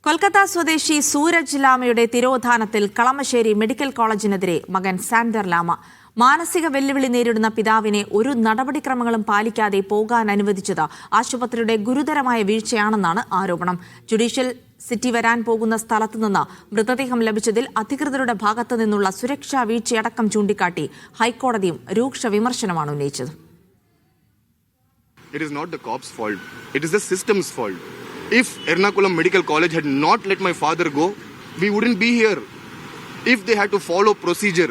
കൊൽക്കത്ത സ്വദേശി സൂരജ് ലാമയുടെ തിരോധാനത്തിൽ കളമശ്ശേരി മെഡിക്കൽ കോളേജിനെതിരെ മകൻ സാൻഡർ ലാമ. മാനസിക വെല്ലുവിളി നേരിടുന്ന പിതാവിനെ ഒരു നടപടിക്രമങ്ങളും പാലിക്കാതെ പോകാൻ അനുവദിച്ചത് ആശുപത്രിയുടെ ഗുരുതരമായ വീഴ്ചയാണെന്നാണ് ആരോപണം. ജുഡീഷ്യൽ സിറ്റി വരാൻ പോകുന്ന സ്ഥലത്തുനിന്ന് മൃതദേഹം ലഭിച്ചതിൽ അധികൃതരുടെ ഭാഗത്തു നിന്നുള്ള സുരക്ഷാ വീഴ്ചയടക്കം ചൂണ്ടിക്കാട്ടി ഹൈക്കോടതിയും രൂക്ഷ വിമർശനമാണ് ഉന്നയിച്ചത്. It is not the cops' fault. It is the system's fault. If Ernakulam Medical College had not let my father go, we wouldn't be here. If they had to follow procedure,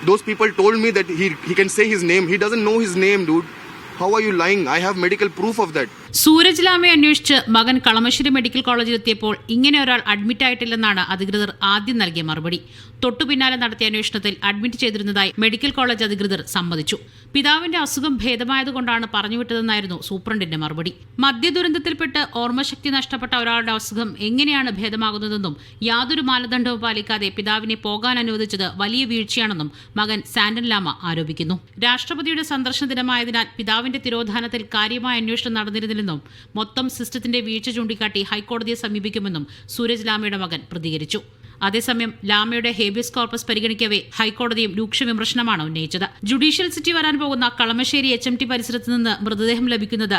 those people told me that he can say his name. He doesn't know his name, dude. How are you lying? I have medical proof of that. Sooraj ലാമയെ അന്വേഷിച്ച് മകൻ Kalamassery medical കോളേജിലെത്തിയപ്പോൾ ഇങ്ങനെ ഒരാൾ admit ആയിട്ടില്ലെന്നാണ് അധികൃതർ ആദ്യം നൽകിയ മറുപടി. തൊട്ടുപിന്നാലെ നടത്തിയ അന്വേഷണത്തിൽ അഡ്മിറ്റ് ചെയ്തിരുന്നതായി മെഡിക്കൽ കോളേജ് അധികൃതർ സമ്മതിച്ചു. പിതാവിന്റെ അസുഖം ഭേദമായതുകൊണ്ടാണ് പറഞ്ഞുവിട്ടതെന്നായിരുന്നു സൂപ്രണ്ടിന്റെ മറുപടി. മദ്യദുരന്തത്തിൽപ്പെട്ട് ഓർമ്മശക്തി നഷ്ടപ്പെട്ട ഒരാളുടെ അസുഖം എങ്ങനെയാണ് ഭേദമാകുന്നതെന്നും യാതൊരു മാനദണ്ഡവും പാലിക്കാതെ പിതാവിനെ പോകാൻ അനുവദിച്ചത് വലിയ വീഴ്ചയാണെന്നും മകൻ സാൻഡർ ലാമ ആരോപിക്കുന്നു. രാഷ്ട്രപതിയുടെ സന്ദർശന ദിനമായതിനാൽ പിതാവിന്റെ തിരോധാനത്തിൽ കാര്യമായ അന്വേഷണം നടന്നിരുന്നില്ലെന്നും മൊത്തം സിസ്റ്റത്തിന്റെ വീഴ്ച ചൂണ്ടിക്കാട്ടി ഹൈക്കോടതിയെ സമീപിക്കുമെന്നും സൂരജ് ലാമയുടെ മകൻ പ്രതികരിച്ചു. അതേസമയം ലാമയുടെ ഹേബിയസ് കോർപ്പസ് പരിഗണിക്കവേ ഹൈക്കോടതിയും രൂക്ഷ വിമർശനമാണ് ഉന്നയിച്ചത്. ജുഡീഷ്യൽ സിറ്റി വരാൻ പോകുന്ന കളമശ്ശേരി HMT പരിസരത്ത് നിന്ന് മൃതദേഹം ലഭിക്കുന്നത്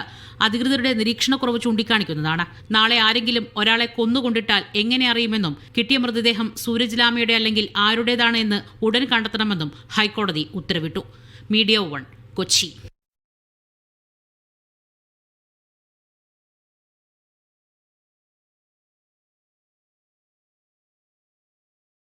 അധികൃതരുടെ നിരീക്ഷണക്കുറവ് ചൂണ്ടിക്കാണിക്കുന്നതാണ്. നാളെ ആരെങ്കിലും ഒരാളെ കൊന്നുകൊണ്ടിട്ടാൽ എങ്ങനെ അറിയുമെന്നും കിട്ടിയ മൃതദേഹം സൂരജ് ലാമയുടെ അല്ലെങ്കിൽ ആരുടേതാണ് എന്ന് ഉടൻ കണ്ടെത്തണമെന്നും ഹൈക്കോടതി ഉത്തരവിട്ടു. മീഡിയ 1 കൊച്ചി.